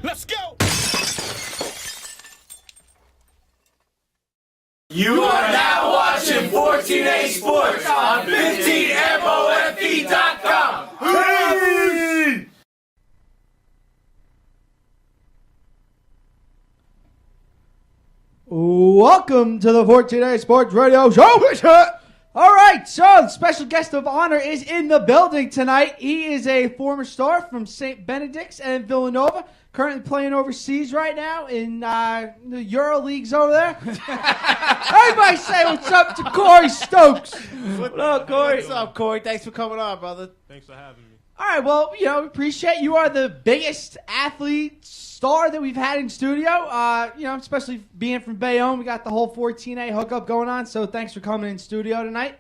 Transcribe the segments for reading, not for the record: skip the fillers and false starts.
Let's go! You are now watching 14A Sports on 15MOFE.com. Hey! Welcome to the 14A Sports Radio Show. All right, so the special guest of honor is in the building tonight. He is a former star from St. Benedict's and Villanova, currently playing overseas right now in the Euro leagues over there. Everybody say what's up to Corey Stokes. What up, Corey? What's up, Corey? Thanks for coming on, brother. Thanks for having me. All right, well, we appreciate you are the biggest athlete star that we've had in studio. Especially being from Bayonne, we got the whole 14A hookup going on. So thanks for coming in studio tonight.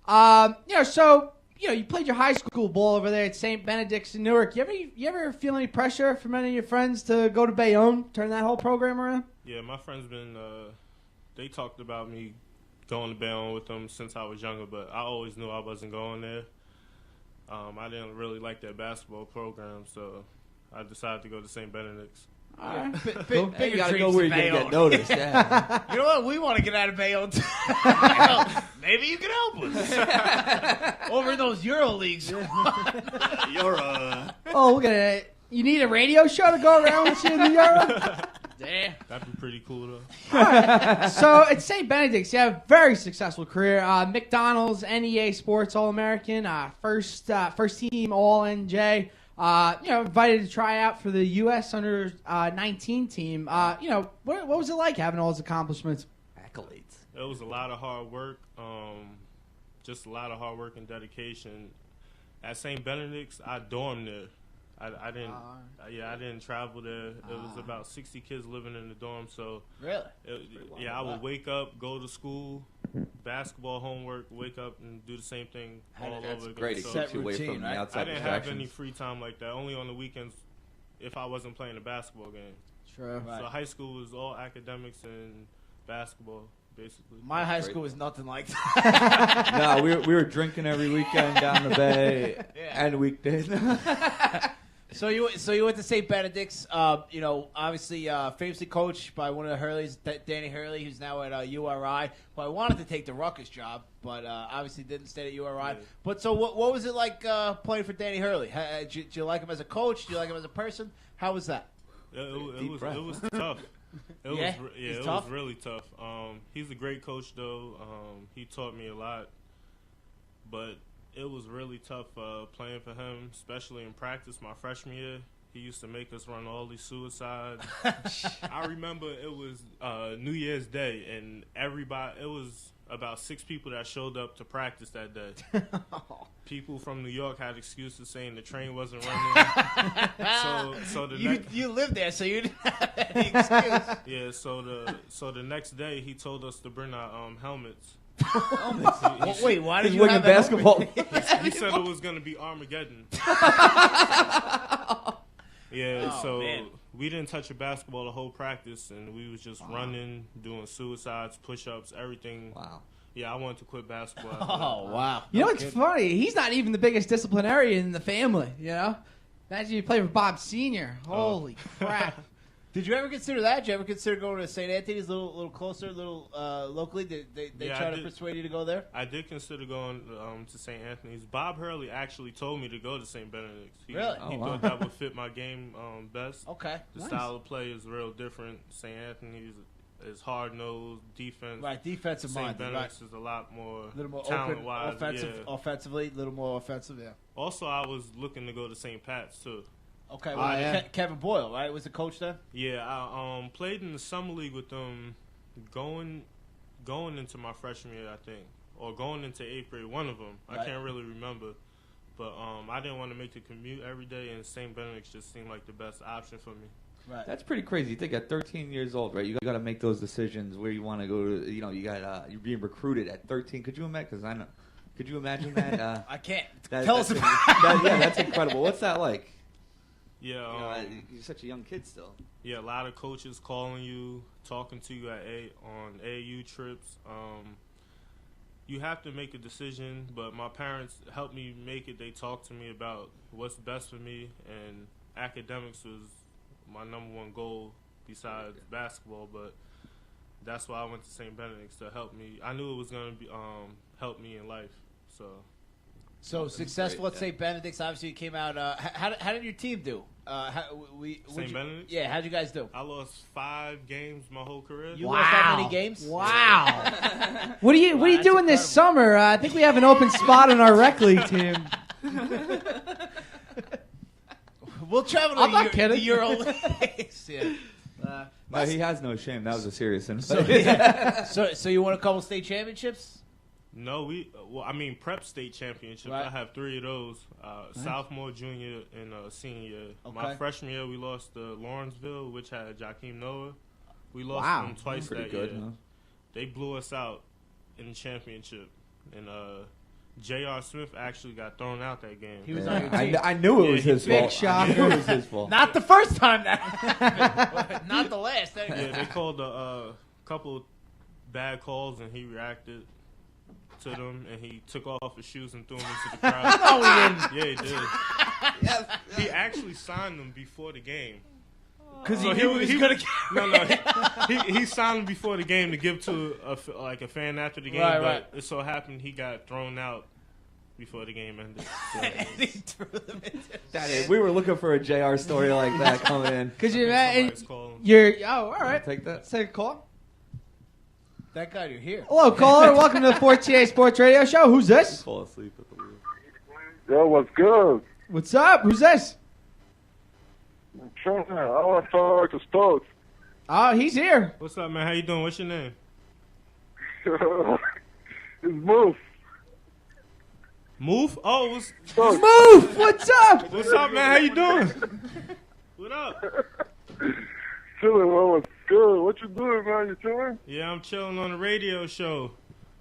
You played your high school ball over there at St. Benedict's in Newark. You ever feel any pressure from any of your friends to go to Bayonne, turn that whole program around? Yeah, my friends been. They talked about me going to Bayonne with them since I was younger, but I always knew I wasn't going there. I didn't really like that basketball program, so I decided to go to St. Benedict's. All right. Big You gotta go where you're gonna get noticed. Yeah. You know what? We want to get out of Bayonne, too. Maybe you can help us. Over in those Euro leagues. You're Oh, look at it. You need a radio show to go around with you in the Euro? Damn. That'd be pretty cool, though. So at St. Benedict's, you have a very successful career. McDonald's, NEA Sports All-American, first team All-NJ. Invited to try out for the U.S. under 19 team. What was it like having all those accomplishments? Accolades. It was a lot of hard work, just a lot of hard work and dedication. At St. Benedict's, I dormed there. I didn't travel there. It was about 60 kids living in the dorm. So Really? I would wake up, go to school, basketball homework, wake up and do the same thing all over again. Great. It So keeps you away routine, from the right? outside I didn't have distractions. any free time like that. Only on the weekends if I wasn't playing a basketball game. Sure. Right. So high school was all academics and basketball, basically. My high Great. school was nothing like that. No, we were drinking every weekend down the bay and weekdays. So you went to St. Benedict's, obviously famously coached by one of the Hurleys, Danny Hurley, who's now at URI, who I wanted to take the Ruckus job, but obviously didn't stay at URI. Yeah. But so what was it like playing for Danny Hurley? Did you like him as a coach? Do you like him as a person? How was that? It was tough. He's It tough? was really tough. He's a great coach, though. He taught me a lot, but it was really tough playing for him, especially in practice my freshman year. He used to make us run all these suicides. I remember it was New Year's Day, and it was about 6 people that showed up to practice that day. People from New York had excuses saying the train wasn't running. so the You lived there, so you didn't have any excuse. yeah, so the next day he told us to bring our helmets. Wait, why did He's you winning have that basketball. He said it was going to be Armageddon. Man. We didn't touch a basketball the whole practice, and we was just running, doing suicides, push-ups, everything. Wow. Yeah, I wanted to quit basketball. Oh, wow. You know No what's kidding. funny? He's not even the biggest disciplinarian in the family, Imagine you play with Bob Sr. Holy crap. Did you ever consider that? Did you ever consider going to St. Anthony's, a little closer, locally? Did they Yeah, try I to did. persuade you to go there? I did consider going to St. Anthony's. Bob Hurley actually told me to go to St. Benedict's. Really? He Oh, wow. thought that would fit my game best. Okay. The style of play is real different. St. Anthony's is hard-nosed defense. Right, defensive St. minded. Right. Benedict's is a lot more A little more talent-wise. open, Yeah. offensively, a little more offensive, yeah. Also, I was looking to go to St. Pat's, too. Okay, yeah. Kevin Boyle, right, was the coach then? Yeah, I played in the summer league with them going into my freshman year, I think. Or going into 8th grade, one of them. Right. I can't really remember. But I didn't want to make the commute every day, and St. Benedict's just seemed like the best option for me. Right. That's pretty crazy. You think at 13 years old, right? You got to make those decisions where you want to go to. You're being recruited at 13. Could you imagine? Because I know. Could you imagine that? I can't. That- Tell us that's- about it. Yeah, that's incredible. What's that like? Yeah, You're such a young kid still. yeah, a lot of coaches calling you, talking to you on AAU trips. You have to make a decision, but my parents helped me make it. They talked to me about what's best for me, and academics was my number one goal besides basketball, but that's why I went to St. Benedict's to help me. I knew it was going to be help me in life. So successful at St. Benedict's. Obviously, you came out. How did your team do? St. Benedict's? Yeah, how'd you guys do? I lost 5 games my whole career. You lost that many games? Wow. What are you doing incredible. this summer? I think we have an open spot on our rec league team. We'll travel I'm not to kidding. the Youre Oh. No, he has no shame. That was a serious So you won a couple state championships? No, prep state championships. Right. I have 3 of those. Sophomore, junior, and senior year. Okay. My freshman year, we lost to Lawrenceville, which had Jakeem Noah. We lost Wow. them twice Pretty that good, year. huh? They blew us out in the championship. And J.R. Smith actually got thrown out that game. He was on your team. I knew it was his Big fault. shocker. I knew it was his fault. Not the first time that happened. Not the last. Yeah, they called a couple bad calls, and he reacted to them, and he took off his shoes and threw them into the crowd. No, he didn't. Yeah, he did. He actually signed them before the game. Because So he was going to No, he signed them before the game to give to a fan after the game, Right, but right. it so happened he got thrown out before the game ended. So, he threw them into Daddy, we were looking for a JR story like that coming in. Because somebody's calling. all right. Take that. Let's take a call. That guy, you're here. Hello, caller. Welcome to the 4TA Sports Radio Show. Who's this? Fall asleep at the wheel. Yo, what's good? What's up? Who's this? I want to talk to Stokes. Oh, he's here. What's up, man? How you doing? What's your name? It's Moose. Move? Oh, what's Move. What's up? up, man? How you doing? What up? Chilling, man. What's good? What you doing, man? You chilling? Yeah, I'm chilling on the radio show,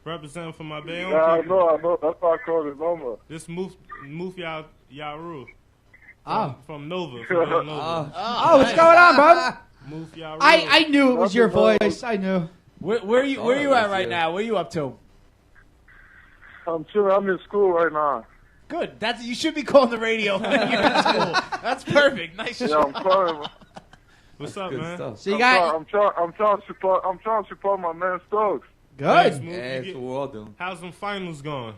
representing for my Bayonne Yeah, I people. know. That's why I called his number. This Youre Oh Oh. from Nova. From Villanova. Oh, what's going on, bud? Youre Oh. I knew it was your voice. I knew. Where are you at right now? What are you up to? I'm chilling. I'm in school right now. Good. You should be calling the radio when you're in school. That's perfect. Nice Yeah, shot. I'm calling. What's up, Good man? stuff. So you got I'm trying to support my man Stokes. Thanks, good. Move. Yeah, that's what we're all doing. How's them finals going?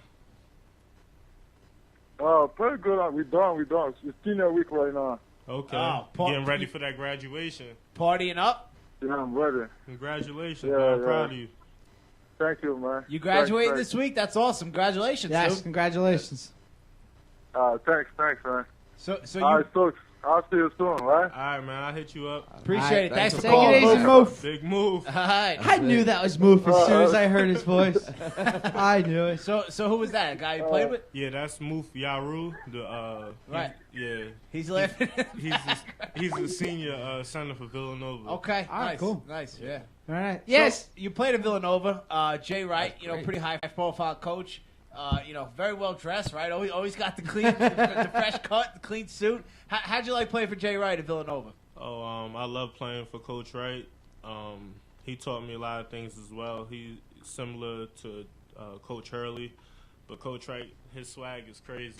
Pretty good. We done. It's senior week right now. Okay. Oh, Getting ready for that graduation. Partying up. Yeah, I'm ready. Congratulations, Yeah, man. I'm yeah. proud of you. Thank you, man. You graduated Thanks. this week. That's awesome. Congratulations, Yes, dude. congratulations. Thanks, man. So All you right, Stokes. I'll see you soon, right? All right, man. I'll hit you up. appreciate it. Thanks for Take calling. it easy, Move. Big move. All right. I knew that was Move as soon as I heard his voice. I knew it. So who was that? A guy you played with? Yeah, that's Youre Oh. Right. Yeah. He's laughing. He's the senior center for Villanova. Okay. All right, nice. cool. Nice. Yeah. All right. Yes, you played at Villanova. Jay Wright, great. pretty high-profile coach. Very well dressed, right? Always got the clean, the fresh cut, the clean suit. How'd you like playing for Jay Wright at Villanova? I love playing for Coach Wright. He taught me a lot of things as well. He's similar to Coach Hurley, but Coach Wright, his swag is crazy.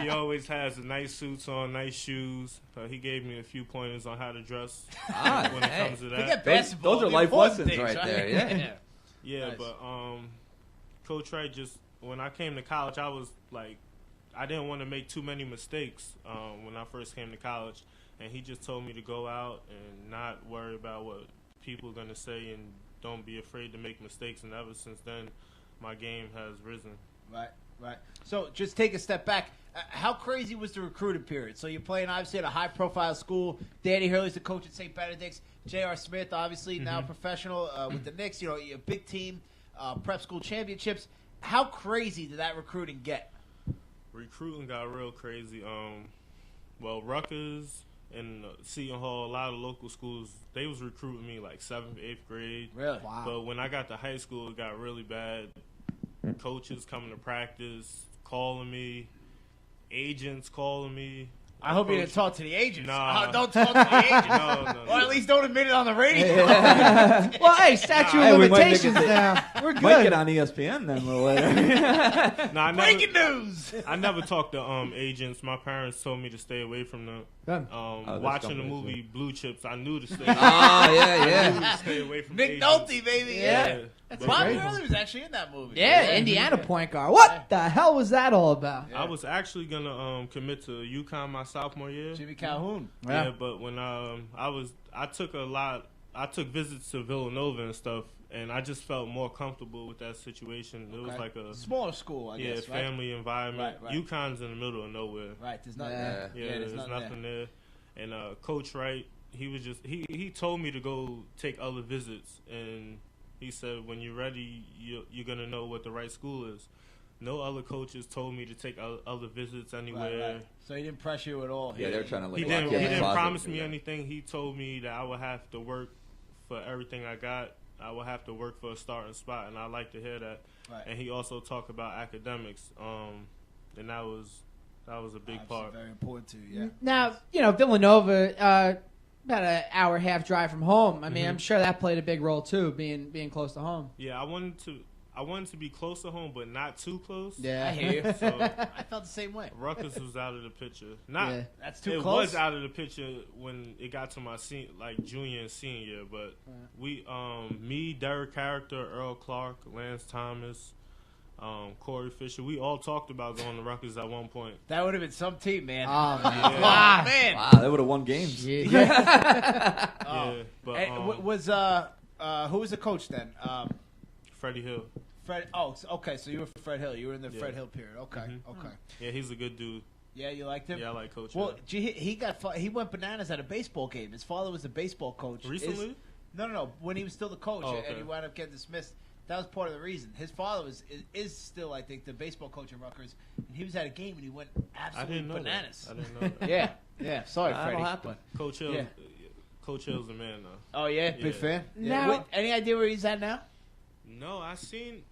He always has the nice suits on, nice shoes. He gave me a few pointers on how to dress when it comes to that. Forget basketball. those are the life important lessons things, right there, yeah. Yeah, Nice. but Coach Wright when I came to college, I was like, I didn't want to make too many mistakes when I first came to college, and he just told me to go out and not worry about what people are going to say and don't be afraid to make mistakes. And ever since then, my game has risen. Right. So just take a step back. How crazy was the recruiting period? So you're playing obviously at a high-profile school. Danny Hurley's the coach at St. Benedict's. J.R. Smith, obviously now professional with the Knicks. A big team, prep school championships. How crazy did that recruiting get? Recruiting got real crazy. Rutgers and Seton Hall, a lot of local schools, they was recruiting me like 7th, 8th grade. Really? Wow. But when I got to high school, it got really bad. Coaches coming to practice, calling me, agents calling me. I hope you didn't talk to the agents. Nah. Don't talk to the agents. No. Or at least don't admit it on the radio. Well, hey, statute of limitations now. We're good. Might get on ESPN then a little later. Nah, Breaking news. I never talked to agents. My parents told me to stay away from them. Good. Watching the movie Blue Chips, I knew to stay. Yeah. I knew to stay away from Nick agents. Nolte, baby. Yeah. That's But- Bob great. Hurley was actually in that movie. Yeah, Indiana point guard. What the hell was that all about? I was actually gonna commit to UConn my sophomore year. Jimmy Calhoun. Yeah, but when I took visits to Villanova and stuff, and I just felt more comfortable with that situation. It was like a smaller school, I guess, right? family environment. Right. UConn's in the middle of nowhere. Right, there's nothing Yeah. there. Yeah, there's there's nothing there. And Coach Wright, he was just he told me to go take other visits, and he said when you're ready, you're gonna know what the right school is. No other coaches told me to take other visits anywhere. Right. So he didn't pressure you at all. Yeah, they're trying to He lock you didn't. in He the didn't closet. promise me anything. He told me that I would have to work for everything I got. I would have to work for a starting spot, and I like to hear that. Right. And he also talked about academics, and that was a big part. Very important to you, yeah. Now, Villanova, about an hour and a half drive from home. I mean, I'm sure that played a big role too, being close to home. Yeah, I wanted to be close to home, but not too close. I hear you. So I felt the same way. Rutgers was out of the picture. That's too It close. was out of the picture when it got to my junior and senior year, but we, me, Derek Character, Earl Clark, Lance Thomas, Corey Fisher, we all talked about going to Rutgers at one point. That would have been some team, man. Oh, man. Yeah. Wow. Man. Wow, they would have won games. Yeah. Oh. Yeah, but Hey, who was the coach then? Freddie Hill. Fred. Oh, okay. So you were for Fred Hill. You were in the Yeah. Fred Hill period. Okay. Okay. Yeah, he's a good dude. Yeah, you liked him. Yeah, I like Coach Well, Hill. he went bananas at a baseball game. His father was a baseball coach. Recently? No. When he was still the coach, Oh, okay. and he wound up getting dismissed. That was part of the reason. His father is still, I think, the baseball coach at Rutgers. And he was at a game and he went I absolutely didn't know bananas. that. I didn't know that. Yeah. Sorry, That'll Freddie. happen. Coach Hill. Yeah. Coach Hill's the man, though. Oh yeah, big Yeah. fan. Now- Any idea where he's at now? No, I seen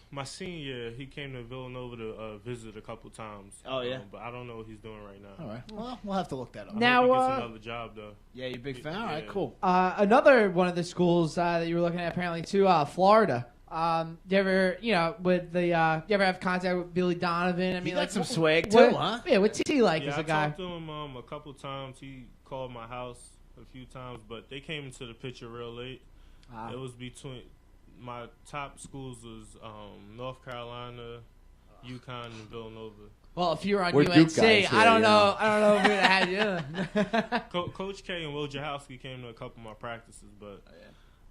my senior year, he came to Villanova to visit a couple times. Oh, yeah? But I don't know what he's doing right now. All right. Well, we'll have to look that up. Now- I hope he gets uh, another job though. Yeah, you a big fan. All right, Yeah. cool. Another one of the schools that you were looking at apparently too, Florida. You ever, with the, you ever have contact with Billy Donovan? I mean, got like some wh- swag what- too, huh? Yeah, what's he like Yeah, as I a guy? talked to him a couple times. He called my house a few times, but they came into the picture real late. It was between my top schools was North Carolina, UConn, and Villanova. Well, if you were on We're UNC, Duke guys here, I don't you know. know. I don't know if we'd have had you. Coach K and Wojciechowski came to a couple of my practices, but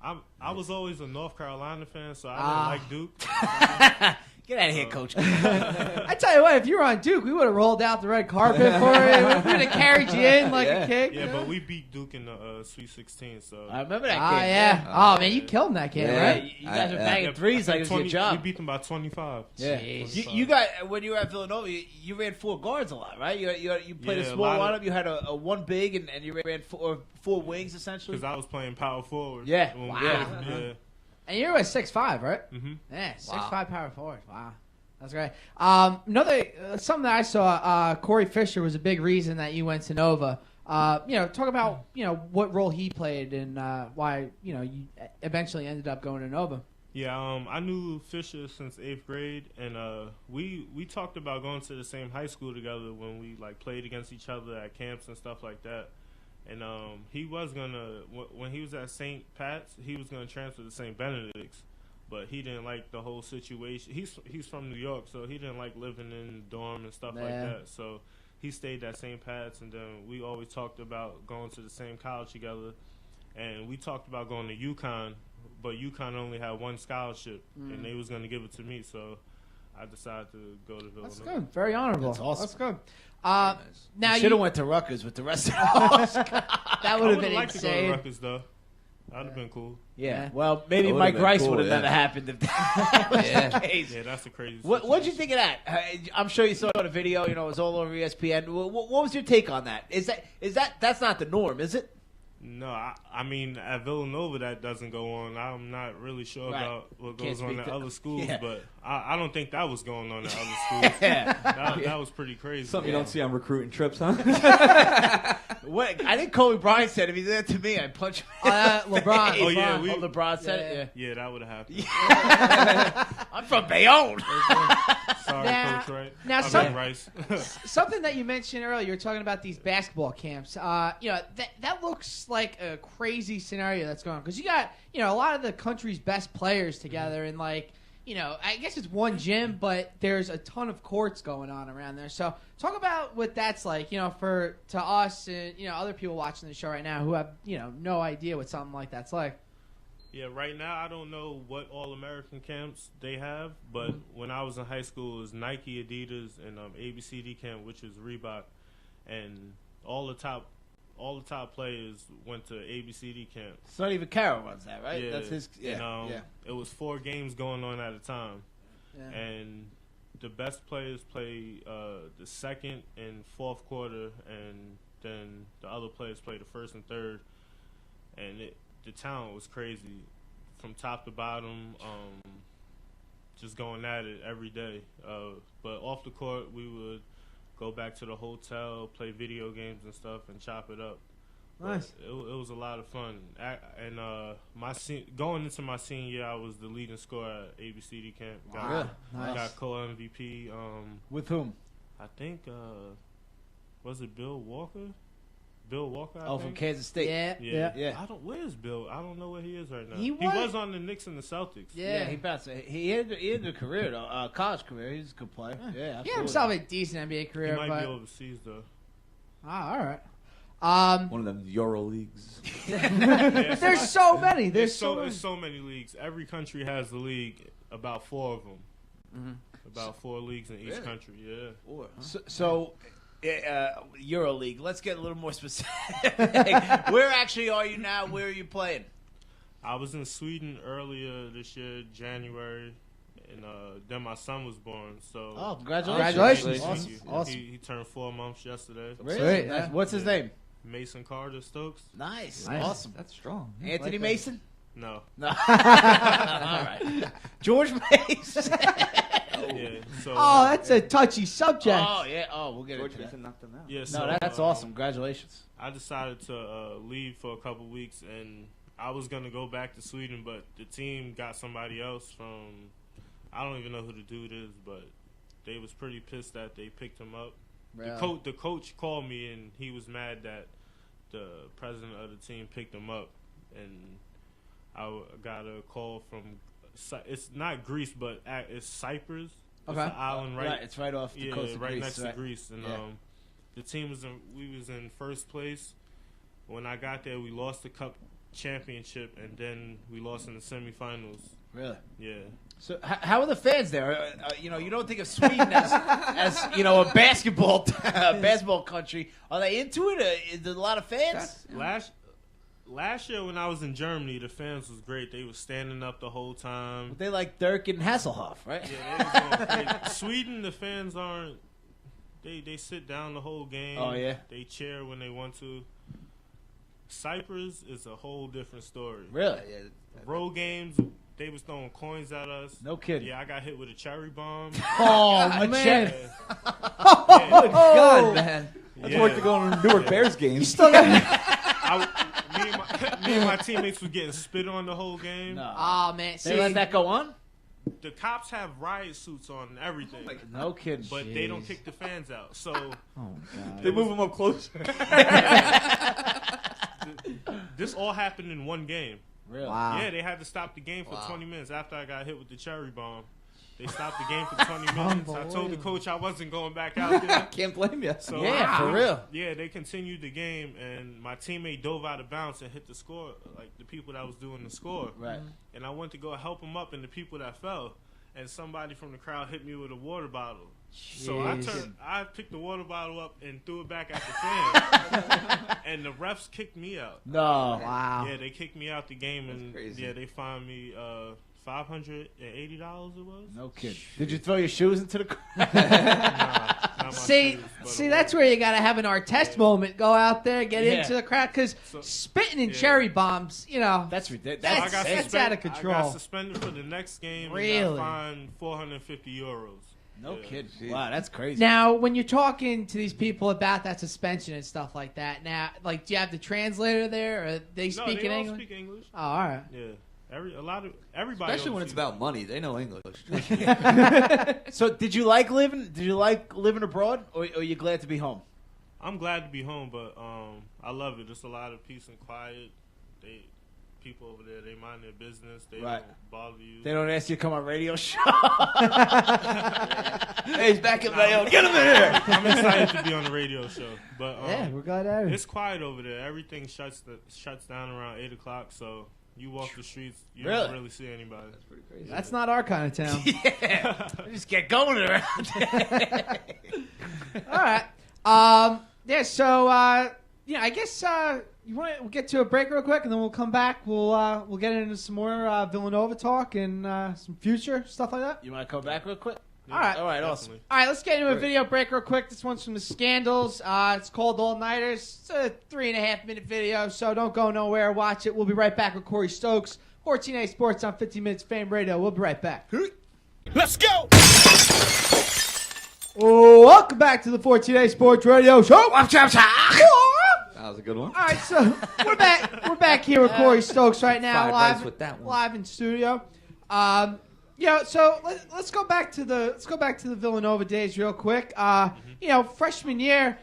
Oh, I was always a North Carolina fan, so I didn't like Duke. Get out of here, Coach. I tell you what, if you were on Duke, we would have rolled out the red carpet for you. We would have carried you in like a kid. Yeah, but we beat Duke in the Sweet 16, so. I remember that game. Yeah. Oh man, you killed in that game, Yeah. right? You guys are Yeah. banging threes like it was your 20 job. We beat them by 25. Yeah. Jeez. You got when you were at Villanova, you ran four guards a lot, right? You played a Yeah, a small lot of- lineup. You had a one big and you ran four wings essentially. Because I was playing power forward. Yeah. When we Wow. played, yeah. And you were 6'5", right? Mm-hmm. Yeah, 6'5" power forward. Wow. That's great. Something that I saw, Corey Fisher was a big reason that you went to Nova. Talk about, what role he played and why, you eventually ended up going to Nova. Yeah, I knew Fisher since 8th grade, and we talked about going to the same high school together when we played against each other at camps and stuff like that. And he was gonna when he was at St. Pat's, he was gonna transfer to St. Benedict's, but he didn't like the whole situation. He's from New York, so he didn't like living in the dorm and stuff like that. So he stayed at St. Pat's, and then we always talked about going to the same college together. And we talked about going to UConn, but UConn only had one scholarship, and they was going to give it to me, so I decided to go to Villanova. That's good. Very honorable. That's awesome. That's good. Now you should have went to Rutgers with the rest of us. That I would have would been have liked to go to insane. Rutgers, though. That would have been cool. Yeah. Well, maybe That would've Mike been Rice cool, would have yeah. never happened if that was the case. Yeah, that's a crazy What'd you think of that? I'm sure you saw the video. It was all over ESPN. What was your take on that? Is that that's not the norm, is it? No, I mean, at Villanova that doesn't go on. I'm not really sure Right. about what Can't goes on speak at to- other schools, Yeah. but I don't think that was going on at other schools. Yeah. That was pretty crazy. Something you don't see on recruiting trips, huh? What? I think Kobe Bryant said if he did that to me, I'd punch him. LeBron. Oh, yeah, LeBron said it. Yeah, that would have happened. Yeah. I'm from Bayonne. Sorry, Now- Coach Wright. now I mean, some- Rice. Something that you mentioned earlier, you were talking about these basketball camps. That looks like a crazy scenario that's going on because you got a lot of the country's best players together, and I guess it's one gym, but there's a ton of courts going on around there. So talk about what that's like, to us and other people watching the show right now who have no idea what something like that's like. Yeah, right now I don't know what All-American camps they have, but when I was in high school, it was Nike, Adidas, and ABCD camp, which is Reebok, and all the top players went to ABCD camp. It's not even Carroll runs that, right? Yeah, That's his. Yeah. and, it was 4 games going on at a time, Yeah. and the best players play the second and fourth quarter, and then the other players play the first and third, and the talent was crazy from top to bottom, just going at it every day. But off the court, we would go back to the hotel, play video games and stuff, and chop it up. Nice. But it was a lot of fun. And going into my senior year, I was the leading scorer at ABCD camp. Really? Nice. Got co-MVP. With whom? I think, was it Bill Walker? Bill Walker, I Oh, think. from Kansas State. Yeah. Yeah. Where's Bill? I don't know where he is right now. He He was on the Knicks and the Celtics. Yeah. He bounced. He had a career though, college career. He's a good player. Yeah, He had absolutely. himself a decent NBA He career, might but be overseas though. all right. One of them Euro leagues. Yeah, There's so many. There's There's so many leagues. Every country has a league. About 4 of them. Mm-hmm. About 4 leagues in each country. Yeah. So EuroLeague. Let's get a little more specific. Where actually are you now? Where are you playing? I was in Sweden earlier this year, January, and then my son was born. So Oh, congratulations! Congratulations. Thank Awesome. you. Awesome. He turned 4 months yesterday. Really? Sweet, Nice. yeah. What's his name? Mason Carter Stokes? Nice. Nice. Awesome. That's strong. Anthony Mason? No. No. All right. George Mason. Yeah. So. Oh, that's a touchy subject. Oh yeah. Oh, we'll get George into that. Mason knocked him out. Yeah. So, No, that's awesome. Congratulations. I decided to leave for a couple weeks, and I was gonna go back to Sweden, but the team got somebody else from. I don't even know who the dude is, but they was pretty pissed that they picked him up. Really? The coach called me, and he was mad that the president of the team picked him up, and I got a call from. It's not Greece, but it's Cyprus. Okay. It's an island right. It's right off the Yeah, coast of right Greece. next right? to Greece, and Yeah. the team we was in first place. When I got there, we lost the cup championship, and then we lost in the semifinals. Really? Yeah, So, how are the fans there? You don't think of Sweden as a basketball country. Are they into it? Is there a lot of fans? last year when I was in Germany, the fans was great. They was standing up the whole time. They like Dirk and Hasselhoff, right? Yeah, they was going crazy. Sweden, the fans aren't. They sit down the whole game. Oh, yeah? They cheer when they want to. Cyprus is a whole different story. Really? Road games, they was throwing coins at us. No kidding. Yeah, I got hit with a cherry bomb. Oh, man. man. Good God, man. That's Yeah. worth to go on Newark Bears games. Still got. Me and my teammates was getting spit on the whole game. No. Oh man, They let that go on? The cops have riot suits on and everything, No kidding. but they don't kick the fans out. So Oh god. They move them up closer. this all happened in one game. Really? Wow. Yeah, they had to stop the game for 20 minutes after I got hit with the cherry bomb. They stopped the game for 20 minutes. I told the coach I wasn't going back out there. Can't blame you. So Yeah, for real. Yeah, they continued the game, and my teammate dove out of bounds and hit the score, like the people that was doing the score. Right. And I went to go help him up, and the people that fell, and somebody from the crowd hit me with a water bottle. So I picked the water bottle up and threw it back at the fans, and the refs kicked me out. No. Wow. Yeah, they kicked me out the game, and crazy. yeah, they fined me $580. It was. No kidding. Did you throw your shoes into the car? Nah, not my See, that's where you got to have an Artest moment. Go out there, get into the crowd, because spitting in cherry bombs, that's ridiculous. That's out of control. I got suspended for the next game. Really? And got fined €450. No kidding. Wow, that's crazy. Now, when you're talking to these people about that suspension and stuff like that, now, do you have the translator there, or they speak in English? No, they all speak English. Oh, all right. Yeah. Everybody. Especially when it's about money, they know English. So, did you like living abroad, or are you glad to be home? I'm glad to be home, but I love it. Just a lot of peace and quiet. People over there, they mind their business. They don't bother you. They don't ask you to come on radio show. Hey, he's back in Bayonne. Get him in here. I'm excited to be on the radio show, but we're glad to have you. it's quiet over there. Everything shuts down around 8 o'clock. So you walk the streets, you don't really see anybody. That's pretty crazy. That's not our kind of town. Yeah, just get going around. All right. So I guess we'll get to a break real quick, and then we'll come back. We'll get into some more Villanova talk and some future stuff like that. You want to come back real quick? All right, Awesome. All right, let's get into a video break real quick. This one's from the Scandals. It's called All Nighters. It's a 3.5-minute video, so don't go nowhere. Watch it. We'll be right back with Corey Stokes, 14A Sports on 15 Minutes Fame Radio. We'll be right back. Let's go! Welcome back to the 14A Sports Radio Show. That was a good one. All right, so we're back here with Corey Stokes right now, live in studio. So let's go back to the Villanova days real quick. Freshman year,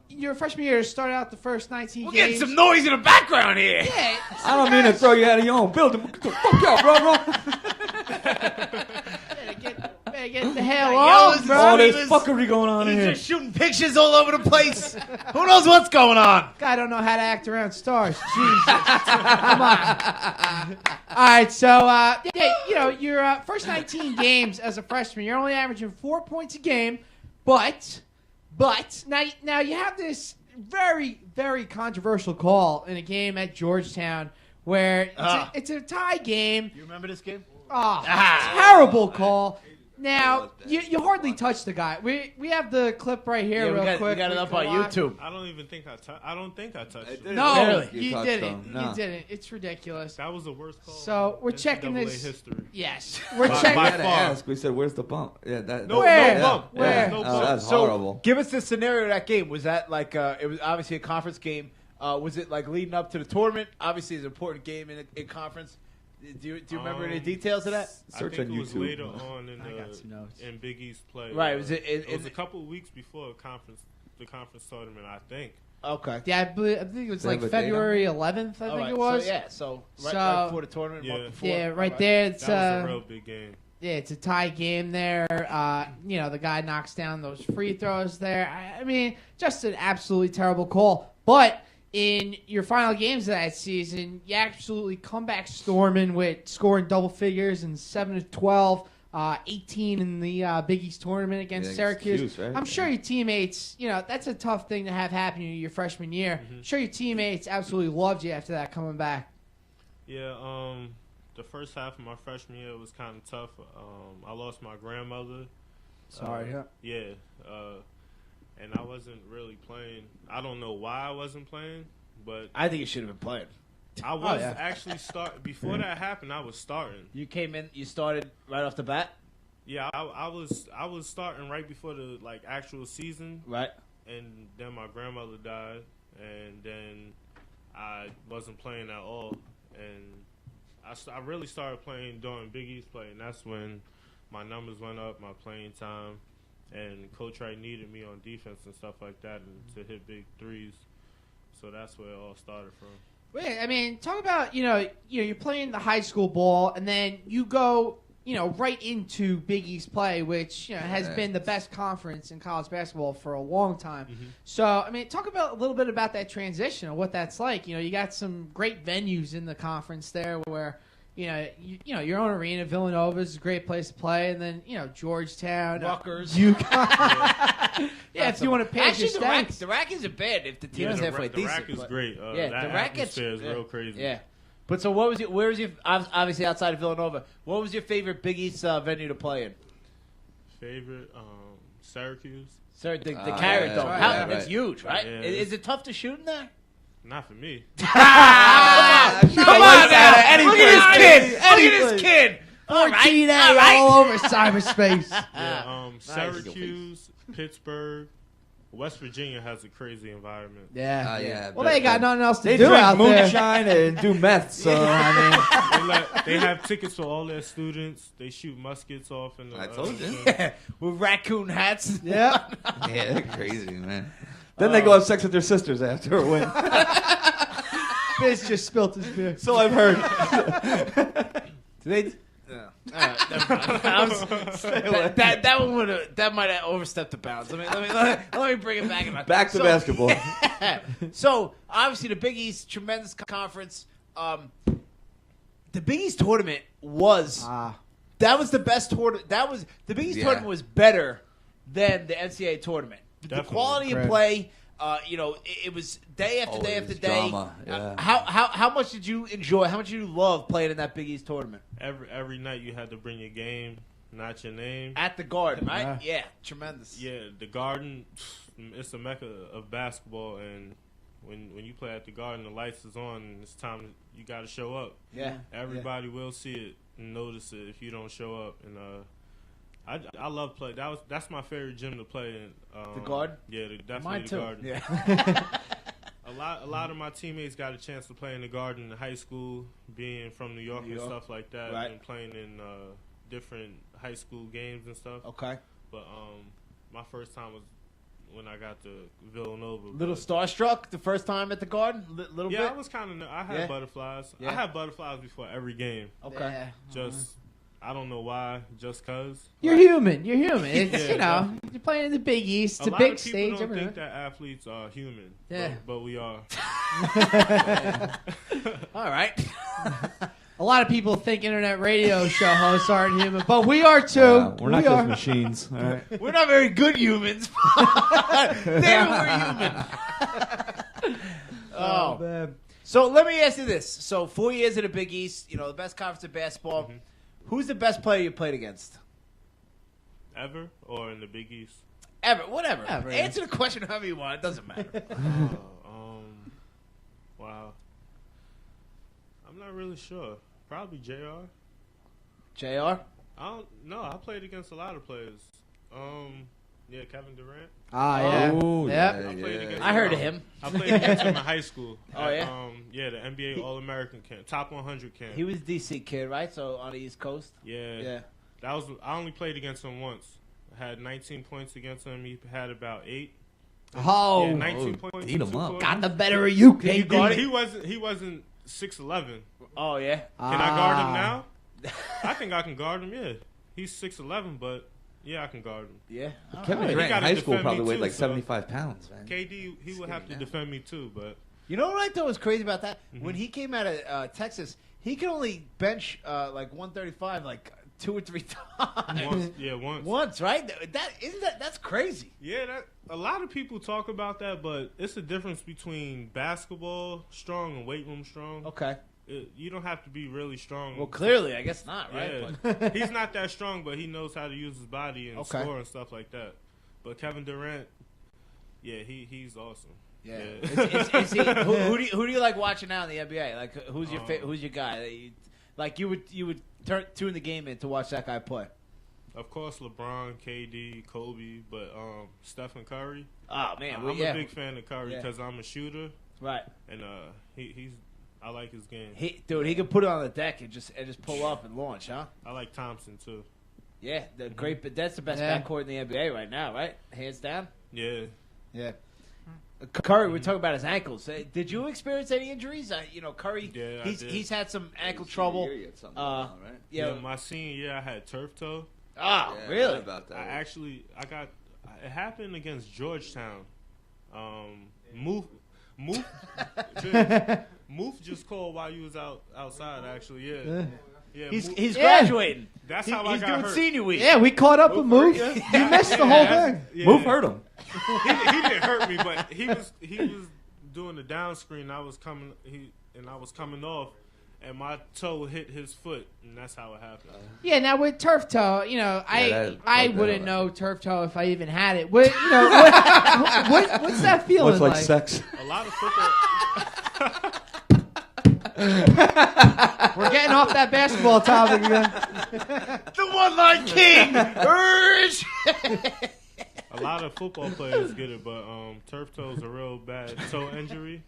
your freshman year started out the first 19 We're games. getting some noise in the background here. Yeah, I don't mean to throw you out of your own building. Get the fuck out, bro. Get the hell on, bro. All this fuckery going on in He's here. just shooting pictures all over the place. Who knows what's going on? Guy don't know how to act around stars. Jesus. Come on. All right, so your first 19 games as a freshman, you're only averaging 4 points a game, but now you have this very, very controversial call in a game at Georgetown where it's a tie game. You remember this game? Terrible call. Now, you hardly touched the guy. We have the clip right here real quick. We got it up on YouTube. I don't even think I don't think I touched it. No, Really? you didn't. No. You didn't. It's ridiculous. That was the worst call. So we're in checking NCAA this. history. Yes, we're By checking. We had to far. ask. We said, "Where's the bump?" Yeah, No Where? bump. Where? There's no bump. That's So, horrible. give us the scenario of that game. Was that like it was obviously a conference game? Was it like leading up to the tournament? Obviously, it's an important game in conference. Do you remember any details of that? Search I think on it was YouTube. later on got some notes. in Big East play. Right, was it It was a couple of weeks before the conference tournament, I think. Okay. Yeah, I think it was They like have a date on February 11th. I All think right, it was. So right So- before the tournament, Yeah. month before. Yeah, All right there. It's That was a real big game. Yeah, it's a tie game there. The guy knocks down those free throws there. I mean, just an absolutely terrible call. But in your final games of that season, you absolutely come back storming with scoring double figures and 7 of 12, 18 in the Big East tournament against Yeah, Syracuse. excuse, right? I'm sure your teammates, that's a tough thing to have happen to you your freshman year. I'm sure your teammates absolutely loved you after that coming back. Yeah, the first half of my freshman year was kind of tough. I lost my grandmother. Sorry. Yeah, and I wasn't really playing. I don't know why I wasn't playing, but I think you should have been playing. I was yeah. actually before that happened. I was starting. You came in, you started right off the bat, Yeah, I was starting right before the actual season, right? and then my grandmother died, and then I wasn't playing at all, and I really started playing during Big East play, and that's when my numbers went up, my playing time, and Coach Wright needed me on defense and stuff like that, and to hit big threes. So that's where it all started from. Wait, I mean, talk about you're playing the high school ball, and then you go right into Big East play, which has been the best conference in college basketball for a long time. Mm-hmm. So, I mean, talk about a little bit about that transition and what that's like. You got some great venues in the conference there where your own arena, Villanova is a great place to play, and then Georgetown, Rutgers. UConn. Yeah, if you want to pay Actually, your stats. the rack isn't bad if the team is the halfway rack decent. is but- great. Yeah, that the rack atmosphere is real crazy. Yeah. But so where was your obviously outside of Villanova, what was your favorite Big East venue to play in? Favorite, Syracuse. Sir, the Carrot yeah, Dome. right, How, yeah, It's right. huge, right? Yeah, Is it tough to shoot in there? Not for me. Come on now. Look at this kid. All right. 14A all over cyberspace. Yeah, Syracuse, Pittsburgh, West Virginia has a crazy environment. Yeah. Yeah. Well, they got nothing else to They do drink out there. moonshine and do meth. So I mean, They have tickets for all their students. They shoot muskets off in the. I told you. With raccoon hats. Yeah. yeah, they're crazy, man. Then they go have sex with their sisters after a win. Biz just spilt his beer. So I've heard. Do they? All right, never mind. That one would have. That might have overstepped the bounds. Let me bring it back. Back to basketball. So obviously the Big East, tremendous conference. The Big East tournament was that was the best tournament. That was the Big East tournament was better than the NCAA tournament. The quality of play. It was day after day after day. Drama. Yeah. How much did you enjoy? How much did you love playing in that Big East tournament? Every night you had to bring your game, not your name. At the Garden, right? Yeah, tremendous. Yeah, the Garden, it's a mecca of basketball, and when you play at the Garden, the lights is on, and it's time you got to show up. Yeah, everybody will see it and notice it if you don't show up. And I love play. That's my favorite gym to play in. The Garden. Yeah, definitely Mine the too. Garden. Yeah. A lot of my teammates got a chance to play in the Garden in high school, being from New York and stuff like that, and playing in different high school games and stuff. Okay. But my first time was when I got to Villanova. Little starstruck the first time at the Garden. Little bit. Yeah, I was kind of. I had butterflies. Yeah. I had butterflies before every game. Okay. Just. I don't know why, just cause. You're human. You're human. It's, you're playing in the Big East, A the lot big of people stage. don't think that athletes are human. Yeah. But we are. All right. A lot of people think internet radio show hosts aren't human, but we are too. We're not just machines. All right. We're not very good humans. Damn, we're human. Oh, man. So let me ask you this. So 4 years in the Big East, the best conference in basketball. Mm-hmm. Who's the best player you played against? Ever or in the Big East? Ever. Whatever. Ever. Answer the question however you want. It doesn't matter. Wow. I'm not really sure. Probably JR. JR? I don't know. I played against a lot of players. Yeah, Kevin Durant. Yeah. Oh, Yeah. I played against I heard of him. I played against him in high school. Oh, yeah? Yeah, the NBA All-American camp, top 100 camp. He was a DC kid, right? So on the East Coast? Yeah. I only played against him once. I had 19 points against him. He had about 8. Oh, Yeah, 19 points. Beat him in 2 up. quarters. got the better of you, He KD. wasn't 6'11". Oh, yeah? Can I guard him now? I think I can guard him, yeah. He's 6'11", but yeah, I can guard him. Yeah. Kevin He Durant in gotta high school defend probably me weighed too, like so- 75 pounds, man. KD, he would have to defend me too, but You know what I thought was crazy about that? When he came out of Texas, he could only bench like 135 like 2 or 3 times. once. Once, right? That's crazy. Yeah, a lot of people talk about that, but it's a difference between basketball strong and weight room strong. Okay. You don't have to be really strong. Well, clearly, I guess not, right? Yeah. But- He's not that strong, but he knows how to use his body and Okay. score and stuff like that. But Kevin Durant, yeah, he's awesome. Yeah. Is he, who do you like watching now in the NBA? Like, who's your who's your guy? That you would tune the game in to watch that guy play. Of course, LeBron, KD, Kobe, but Stephen Curry. Oh man, I'm a big fan of Curry because I'm a shooter, right? And I like his game. He can put it on the deck and just pull up and launch, huh? I like Thompson too. Yeah, but that's the best backcourt in the NBA right now, right? Hands down. Yeah. Yeah. Curry, we're talking about his ankles. Did you experience any injuries? Curry, Yeah, he's had some ankle trouble. Right? Yeah, my senior year I had turf toe. Oh, Yeah, really? About that. It happened against Georgetown. Moof just called while you was outside. Actually, yeah. He's graduating. That's how I he's got doing hurt. senior week. Yeah, we caught up with Move. You missed the whole thing. Yeah. Move hurt him. He didn't hurt me, but he was doing the down screen. I was coming off, and my toe hit his foot, and that's how it happened. Yeah, now with turf toe, you know, that- I that- wouldn't know turf toe if I even had it. What, you know, what's that feeling What's like sex? A lot of football. We're getting off that basketball topic again. The one-line king. Urge. A lot of football players get it, but turf toe is a real bad toe injury.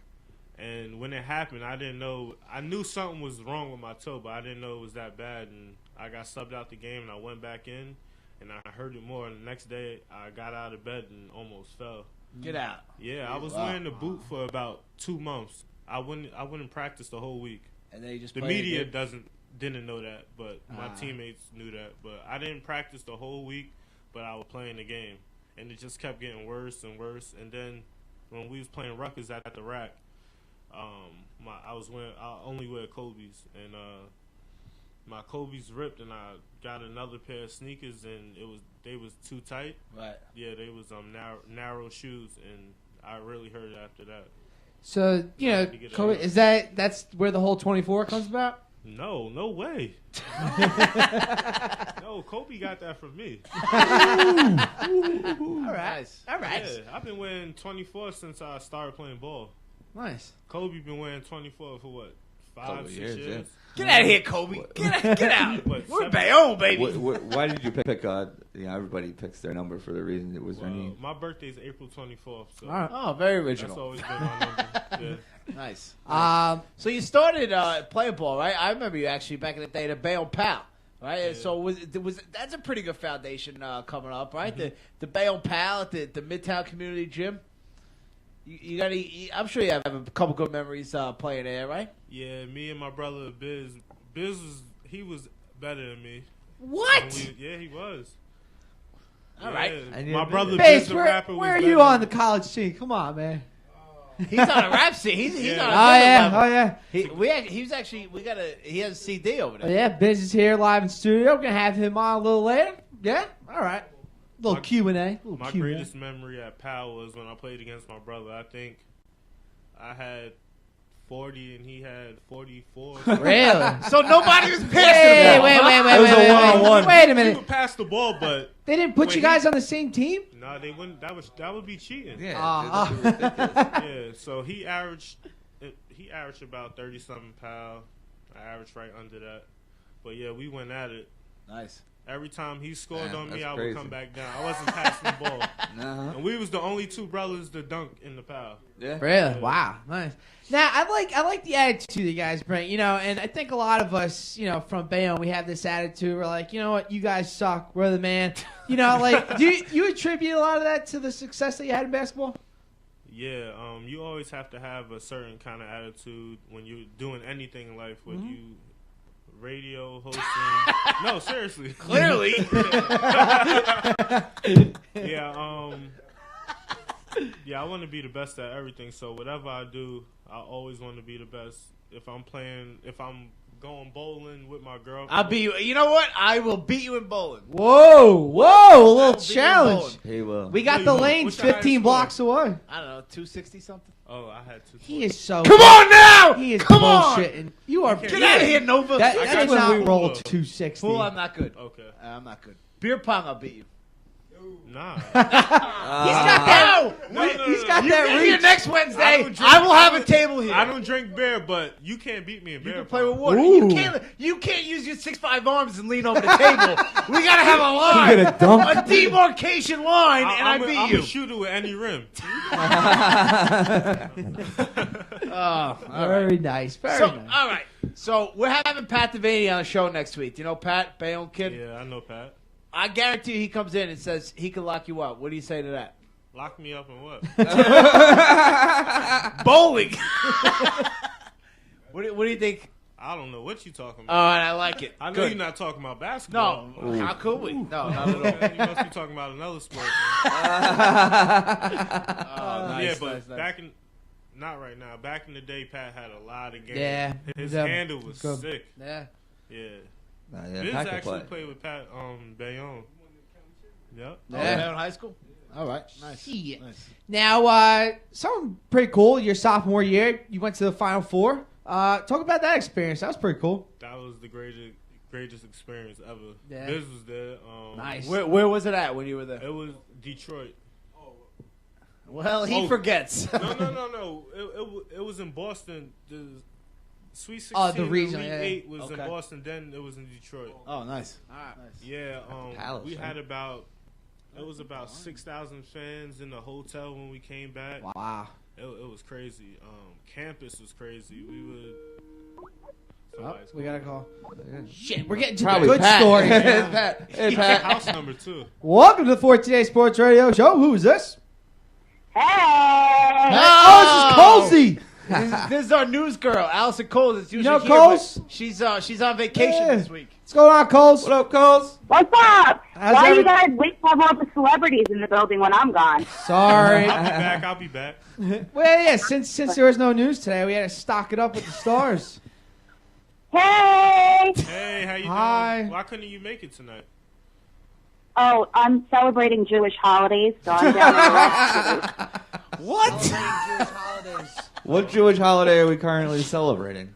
And when it happened, I didn't know. I knew something was wrong with my toe, but I didn't know it was that bad. And I got subbed out the game, and I went back in, and I hurt it more. And the next day, I got out of bed and almost fell. Get out. Yeah, I was wearing the boot for about 2 months. I wouldn't practice the whole week. And then you just The played media again? didn't know that, but my teammates knew that. But I didn't practice the whole week, but I was playing the game, and it just kept getting worse and worse. And then when we was playing Rutgers at the rack, I only wear Kobe's, and my Kobe's ripped, and I got another pair of sneakers, and they was too tight. Right. Yeah, they was narrow shoes, and I really hurt it after that. So, you know, Kobe, that's where the whole 24 comes about? No way. No, Kobe got that from me. All right. All right. Yeah, I've been wearing 24 since I started playing ball. Nice. Kobe been wearing 24 for what? 5, 6 years, years? Get out of here, Kobe. Get out. What, We're 7? Bayonne, baby. Why did you pick? Everybody picks their number for the reason. It was any. My birthday's April 24th, so All right. Oh, very that's original. always been my number. Yeah. Nice. So So you started playing ball, right? I remember you actually back in the day, the Bayonne Pal, right? Yeah. So that's a pretty good foundation coming up, right? The Bayonne Pal at the Midtown Community Gym. You got? I'm sure you have a couple good memories playing there, right? Yeah, me and my brother Biz he was better than me. what? Yeah, he was. All right. And My you're brother big. Biz Base, the where rapper was are better you than on me. the college scene? Come on, man. He's on a rap scene. He's Yeah. on a Oh, yeah. level. Oh, yeah. He has a CD over Oh, there. yeah, Biz is here live in studio. We're going to have him on a little later. Yeah? All right. Little Q&A. My greatest memory at Powell was when I played against my brother. I think I had 40 and he had 44. Really? So nobody was passing Wait, the ball. wait, wait, wait, It was wait, a wait, one-on-one. wait a He minute. would pass the ball, but They didn't put Wait, you guys on the same team? no, they wouldn't. That would be cheating. Yeah, that's ridiculous. Yeah, so he averaged about 30-something pounds. I averaged right under that. But yeah, we went at it. Nice. Every time he scored Damn, on me, that's I would crazy. come back down. I wasn't passing the ball. Uh-huh. And we was the only two brothers to dunk in the pal. Yeah. Really? Wow. Nice. Now, I like the attitude you guys bring, you know, and I think a lot of us, you know, from Bayonne, we have this attitude. We're like, you know what, you guys suck. We're the man. You know, like, do you attribute a lot of that to the success that you had in basketball? Yeah, you always have to have a certain kind of attitude when you're doing anything in life. When you radio hosting, no, seriously, Clearly. yeah, yeah, I want to be the best at everything. So whatever I do, I always want to be the best. If I'm going bowling with my girl, I'll beat you. You know what? I will beat you in bowling. Whoa, a little I'll be challenge. He will. We got No, the you won't. lanes What's your highest 15 score? blocks away. I don't know, 260 something. Oh, I had to. He is so. Come on now! He is Come on! bullshitting. You are. Get out of here, Nova. That, I that's got when you. we roll Fool. 260. Fool, I'm not good. Okay, I'm not good. Beer pong, I'll beat you. nah. He's got that. No, He's got You that get here reach. next I Wednesday. don't drink- I will have I a don't- table here. I don't drink beer, but you can't beat me in You beer. can play with pong. water. Ooh. You can't use your 6'5" arms and lean over the table. We gotta have a line, You're gonna dunk? a demarcation line, and I beat I'm you. a shooter with any rim. Oh, all right. Very nice. Very So, nice. all right. So we're having Pat Devaney on the show next week. Do you know Pat, Bayonne kid? Yeah, I know Pat. I guarantee he comes in and says he can lock you up. What do you say to that? Lock me up and what? Bowling. What do you think? I don't know what you talking All about. right, I like it. I know Good. you're not talking about basketball. No, how could we? No, not at all. Okay, you must be talking about another sport. Oh, nice, Yeah, but nice, nice. back in, not right now. Back in the day, Pat had a lot of games. Yeah, his he's, handle was good. sick. Yeah. Yeah, Nah, yeah, Biz Pat can actually play. played with Pat Bayonne. Yep. Oh, Yeah. Bayonne High School. All right, nice. Yeah. Nice. Now, something pretty cool. Your sophomore year, you went to the Final Four Talk about that experience. That was pretty cool. That was the greatest experience ever. Yeah. Biz was there. Nice. Where was it at when you were there? It was Detroit. Well, he forgets. No. It was in Boston. The Sweet 16, Oh, the region, Elite yeah. 8 was in Okay. Boston. Then it was in Detroit. Oh, nice. Yeah. Palace, we right? had about 6,000 fans in the hotel when we came back. Wow. It was crazy. Campus was crazy. We would. Oh, we got a call. Yeah. Shit, we're getting to Probably the good Pat. story. It's Pat. Hey, Pat. House number 2. Welcome to the 14 Day Sports Radio Show. Who is this? Hey! Oh, this is Colsey. This is our news girl, Allison Coles. It's usually know here, Coles? but she's on vacation Yeah. this week. What's going on, Coles? What up, Coles? What's up? How's Why every- you guys wait to have all the celebrities in the building when I'm gone? Sorry. I'll be back. Well, yeah, since there was no news today, we had to stock it up with the stars. Hey! Hey, how you Hi. doing? Why couldn't you make it tonight? Oh, I'm celebrating Jewish holidays, so I'm down in the West City. What Jewish holiday are we currently celebrating?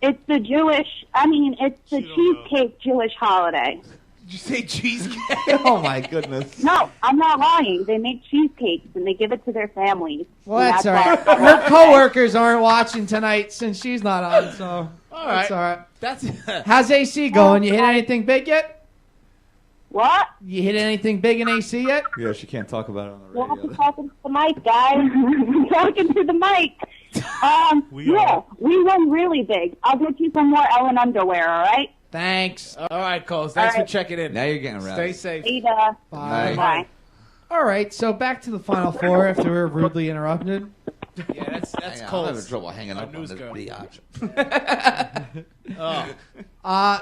It's the She don't cheesecake Jewish holiday. Did you say cheesecake? Oh, my goodness. No, I'm not lying. They make cheesecakes and they give it to their families. Well, And that's all right. why- Her coworkers aren't watching tonight since she's not on, so All that's right. all right. That's How's AC going? You hit anything big yet? What? You hit anything big in AC yet? Yeah, she can't talk about it on the You'll have to radio. talking to the mic, guys. I'm talking to the mic. We Yeah, are. we won really big. I'll get you some more Ellen underwear, all right? Thanks. all right, Coles. Thanks All right. for checking in. Now you're getting around. Stay safe. Ada. Bye. Bye. All right, so back to the Final Four after we were rudely interrupted. Yeah, that's I'm having Coles. trouble hanging Our up on news this girl. biatch. Oh.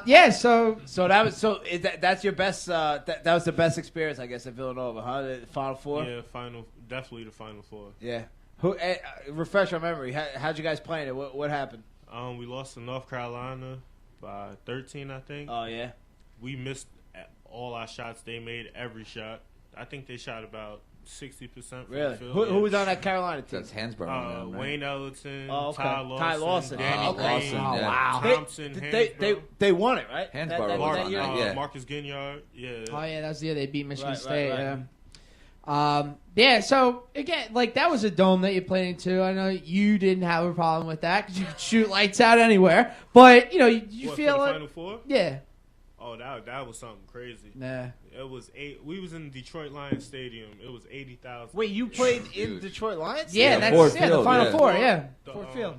Yeah, so So that's your best. That was the best experience, I guess, at Villanova, huh? The Final Four. Yeah, definitely the Final Four. Yeah. Who? Refresh our memory. How'd you guys play in it? What happened? We lost to North Carolina by 13, I think. Oh yeah. We missed all our shots. They made every shot. I think they shot about 60% from Really? the field. Who was on that Carolina team? That's Hansborough. now, right? Wayne Ellington, Oh, okay. Ty Lawson, Ty Lawson. Danny Oh, Green, Lawson, yeah. wow. Thompson, They won it, right? Hansborough That won that it, year? yeah. Marcus Ginyard. Yeah. oh yeah, that's the year they beat Michigan Right, State. right. Yeah. Yeah, so again, like that was a dome that you played into. I know you didn't have a problem with that because you could shoot lights out anywhere. But you know, you What, feel for the like Final Four? yeah, Oh, that was something crazy. nah. It was We was in Detroit Lions Stadium. It was 80,000. Wait, you played in Huge. Detroit Lions? Yeah, Yeah, that's Ford the Field, Final yeah. Four. Yeah, The, Ford Field.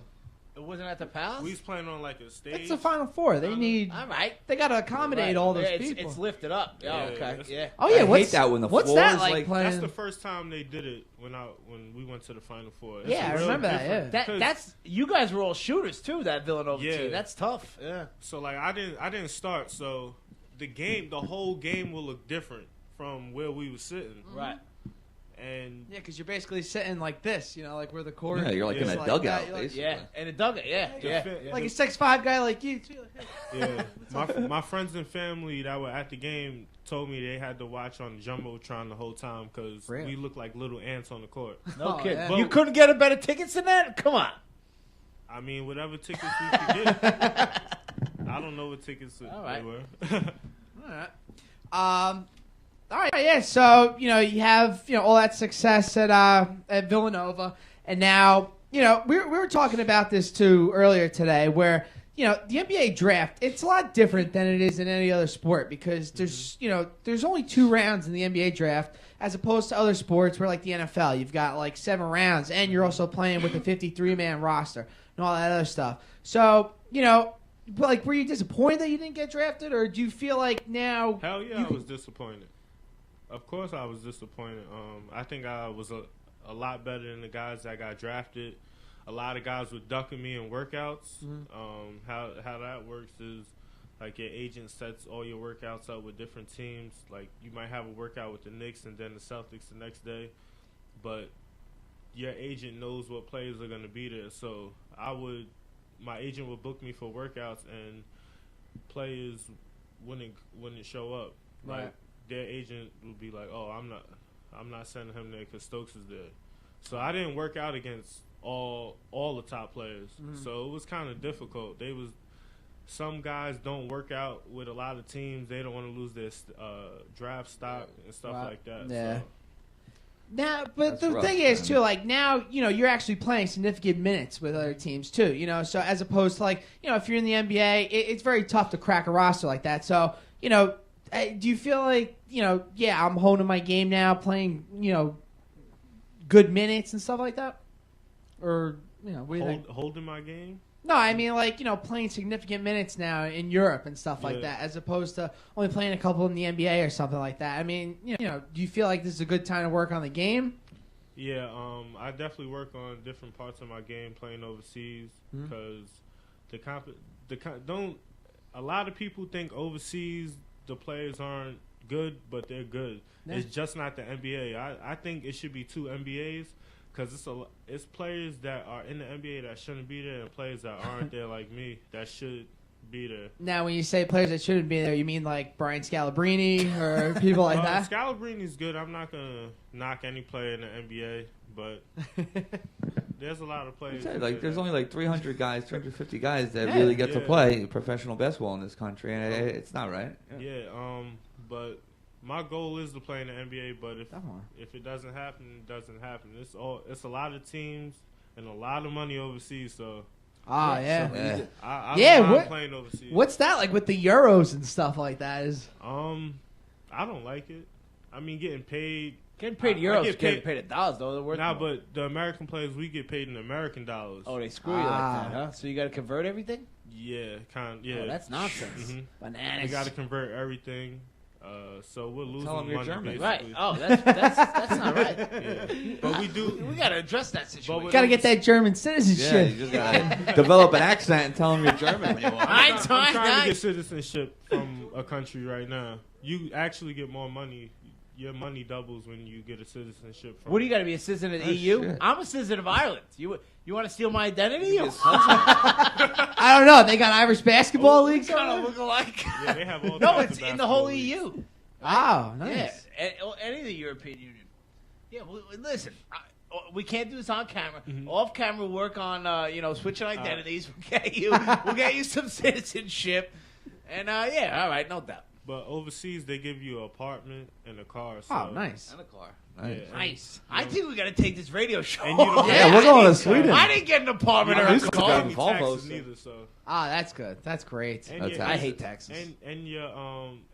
It wasn't at the Palace. We was playing on like a stage. That's the Final Four. They need. All right. They got to accommodate Right. all those Yeah, people. It's lifted up. Oh, Yeah, okay. that's- Yeah. Oh yeah, I what's hate that when the what's floor that is like like- playing? That's the first time they did it when we went to the Final Four. It's Yeah, I real remember that, different. yeah. 'Cause- That's you guys were all shooters too. That Villanova Yeah. team. That's tough. Yeah. So like I didn't start. So the whole game will look different from where we were sitting. Right. And Yeah, because you're basically sitting like this, you know, like where the court. Yeah, you're like Yeah. in a Like dugout, that, you're like- basically. Yeah. And it dug it. Yeah. Yeah. fit- like a 6'5" guy like you too. yeah, my friends and family that were at the game told me they had to watch on the jumbotron the whole time because Really? we looked like little ants on the court. No Oh, kidding. yeah. You couldn't get a better tickets than that? Come on. I mean, whatever tickets we could get. I don't know what tickets All right. they were. All right. All right. Yeah. So you know you have all that success at Villanova, and now we were talking about this too earlier today, where the NBA draft it's a lot different than it is in any other sport because there's only 2 rounds in the NBA draft as opposed to other sports where like the NFL you've got like 7 rounds and you're also playing with a 53-man roster and all that other stuff. So like were you disappointed that you didn't get drafted, or do you feel like now? Hell yeah, I was disappointed. Of course, I was disappointed. I think I was a lot better than the guys that got drafted. A lot of guys were ducking me in workouts. How that works is like your agent sets all your workouts up with different teams. Like you might have a workout with the Knicks and then the Celtics the next day, but your agent knows what players are going to be there. So my agent would book me for workouts and players wouldn't show up. Right. Like their agent would be like, "Oh, I'm not sending him there because Stokes is there." So I didn't work out against all the top players. So it was kind of difficult. Some guys don't work out with a lot of teams. They don't want to lose their draft stock and stuff like that. Yeah. So. Now, but the thing is, too, like, now, you're actually playing significant minutes with other teams, too, so as opposed to, like, if you're in the NBA, it's very tough to crack a roster like that. So, do you feel like, I'm honing my game now, playing, good minutes and stuff like that? Or, what do you think? Holding my game? No, I mean, like, playing significant minutes now in Europe and stuff like that, as opposed to only playing a couple in the NBA or something like that. I mean, do you feel like this is a good time to work on the game? Yeah, I definitely work on different parts of my game playing overseas because a lot of people think overseas the players aren't good, but they're good. Yeah. It's just not the NBA. I think it should be two NBAs. Because it's players that are in the NBA that shouldn't be there and players that aren't there like me that should be there. Now, when you say players that shouldn't be there, you mean like Brian Scalabrine or people like that? Scalabrine's good. I'm not going to knock any player in the NBA, but there's a lot of players. There's only like 300 guys, 350 guys that really get to play professional basketball in this country, and it's not right. But my goal is to play in the NBA, but if it doesn't happen, it doesn't happen. It's a lot of teams and a lot of money overseas. So I'm playing overseas. What's that like with the Euros and stuff like that? I don't like it. I mean, getting paid euros, getting paid in dollars though. They're worth more. But the American players, we get paid in American dollars. Oh, they screw you like that, huh? So you got to convert everything? Yeah, Yeah. Oh, that's nonsense. Bananas. You got to convert everything. So we're losing money, basically. Right. Oh, that's not right. Yeah. But we got to address that situation. Got to get that German citizenship. Yeah, you just got to develop an accent and tell them you're German when you want. I'm trying to get citizenship from a country right now. You actually get more money. Your money doubles when you get a citizenship from. What do you got to be a citizen of the EU? Shit. I'm a citizen of Ireland. You want to steal my identity? I don't know. They got Irish basketball leagues. Kind of look alike. Yeah, they have all. No, it's in the whole EU. Oh, nice. Yeah, any of the European Union. Yeah, well, listen, we can't do this on camera. Off camera, we'll work on switching identities. We'll get you some citizenship, and all right, no doubt. But overseas, they give you an apartment and a car. So. Nice. And a car. Nice. I think we got to take this radio show. And you don't we're going to Sweden. I didn't get an apartment or a car. Neither, so. That's good. That's great. I hate taxes. And your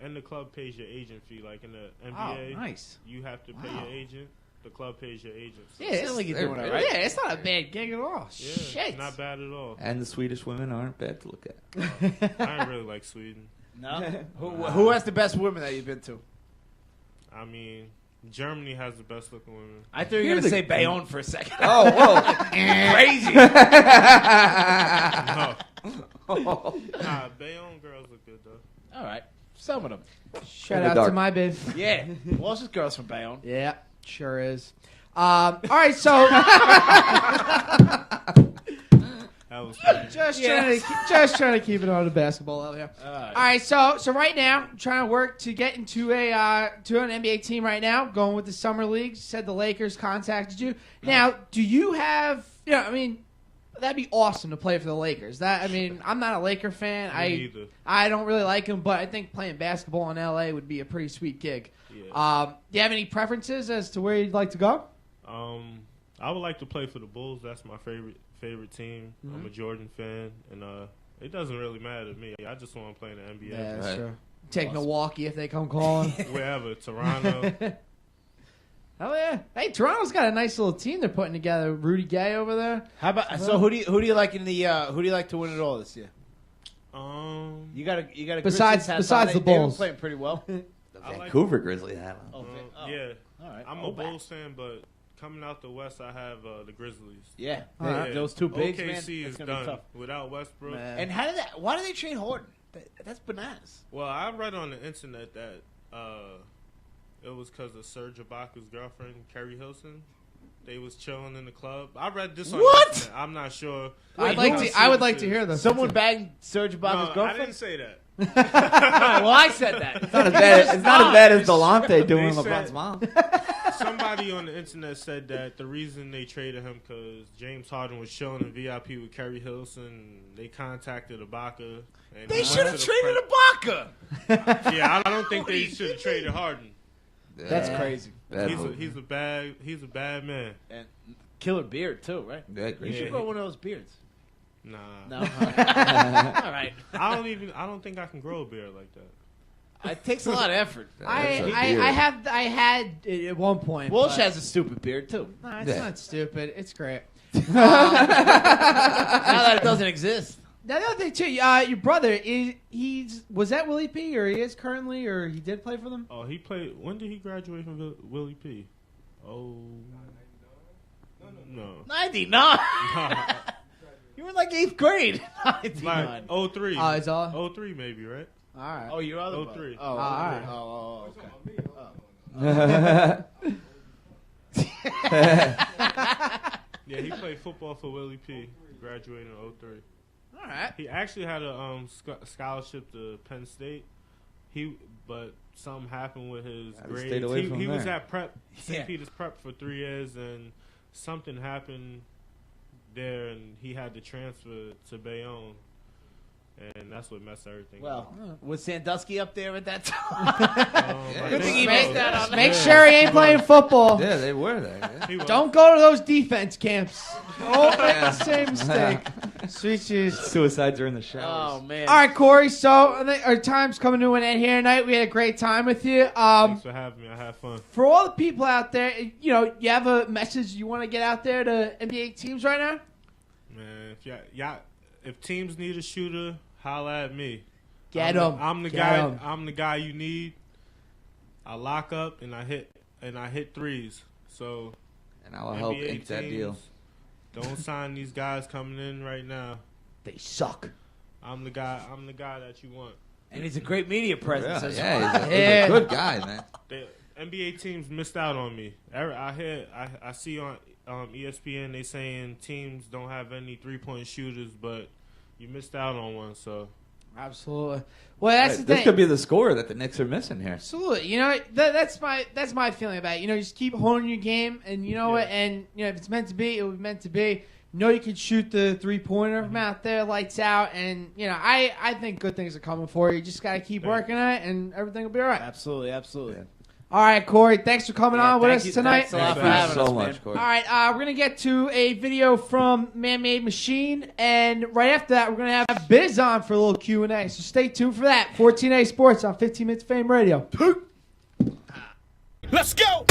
and the club pays your agent fee. Like in the NBA, nice. You have to pay your agent. The club pays your agent. So. Yeah, it's like you're doing it right. Yeah, it's not a bad gig at all. Yeah, Shit, not bad at all. And the Swedish women aren't bad to look at. I don't really like Sweden. No. Who has the best women that you've been to? I mean, Germany has the best looking women. I thought you were going to say Bayonne for a second. Oh, whoa. Crazy. Nah, Bayonne girls look good, though. All right. Some of them. Shout out to my babe. Yeah. Walsh's girl's from Bayonne. Yeah, sure is. All right, so... Just trying to keep it on the basketball level here. All right, so right now, I'm trying to work to get into an NBA team right now. Going with the summer league. You said the Lakers contacted you. Now, do you have? I mean, that'd be awesome to play for the Lakers. I'm not a Laker fan. I don't really like them, but I think playing basketball in LA would be a pretty sweet gig. Yeah. Do you have any preferences as to where you'd like to go? I would like to play for the Bulls. That's my favorite team. I'm a Jordan fan, and it doesn't really matter to me. I just want to play in the NBA. Yeah, that's true. Take Milwaukee if they come calling. Wherever, Toronto. Oh yeah! Hey, Toronto's got a nice little team they're putting together. Rudy Gay over there. How about who do you like in the who do you like to win it all this year? You got a besides the Bulls playing pretty well. The Vancouver Grizzlies hat on. Yeah, all right. I'm a Bulls fan, but. Coming out the West, I have the Grizzlies. Yeah, those two bigs, OKC man. is done without Westbrook. Man. And why did they trade Horton? That's bananas. Well, I read on the internet that it was because of Serge Ibaka's girlfriend, Kerry Hilson. They was chilling in the club. I read this on the internet. I'm not sure. I would like to hear this. Someone banged Serge Ibaka's girlfriend? I didn't say that. Well, I said that. It's not as bad as Delonte doing LeBron's mom. somebody on the internet said that the reason they traded him because James Harden was showing in VIP with Kerry Hilson. They contacted Ibaka. And They he should went have to the traded press- Ibaka. Yeah, I don't think they should have traded Harden. That's crazy. He's a bad man. And killer beard too, right? Yeah, You should Yeah. grow one of those beards. Nah. No. All right. I don't think I can grow a beard like that. It takes a lot of effort. I had it at one point. Walsh but- has a stupid beard too. No, it's not stupid. It's great. Now that it doesn't exist. Now the other thing too, your brother he's was at Willie P or he is currently or he did play for them? Oh, he played. When did he graduate from Willie P? Oh, no. 99. You were like 8th grade. 99. Like 03. Oh, it's all. 03 maybe, right? All right. Oh, your other 03. brother. Oh, all okay. right. Oh, okay. Yeah, he played football for Willie P. Graduated in 03. All right. He actually had a scholarship to Penn State. But something happened with his grades. stayed away from He was there. at Prep, St. Yeah. Peter's Prep for 3 years, and something happened there, and he had to transfer to Bayonne, and that's what messed everything Well, up. was Sandusky up there at that time? I Good thing think he so. missed that on Make sure he ain't playing football. Yeah, they were there. Yeah. He was. Don't go to those defense camps. Don't make the same mistake. Sweet cheese. Suicides are in the Oh, showers. man. All right, Corey. So I think our time's coming to an end here tonight. We had a great time with you. Thanks for having me. I had fun. For all the people out there, you have a message you want to get out there to NBA teams right now? Man, if teams need a shooter, holla at me. Get 'em. I'm the Get guy. 'em. I'm the guy you need. I lock up and I hit threes. So And I'll help NBA ink that deal. teams, don't sign these guys coming in right now. They suck. I'm the guy that you want. And he's a great media presence Yeah, as yeah, well. he's a Yeah. good guy, man. The NBA teams missed out on me. I see on ESPN they saying teams don't have any 3-point shooters, but you missed out on one. So Absolutely. Well, that's the This thing. could be the score that the Knicks are missing here. Absolutely. That's my feeling about it. Just keep honing your game, and you know what? And if it's meant to be, it was meant to be. You can shoot the 3-pointer from out there, lights out, and I think good things are coming for you. You just gotta keep working at it, and everything will be all right. Absolutely, absolutely. Yeah. All right, Corey. Thanks for coming on with thank us you- tonight. Thanks a lot for Thank having you so us, much, man. Corey. All right, we're gonna get to a video from Man-Made Machine, and right after that, we're gonna have Biz on for a little Q&A. So stay tuned for that. 14A Sports on 15 Minutes Fame Radio. Let's go!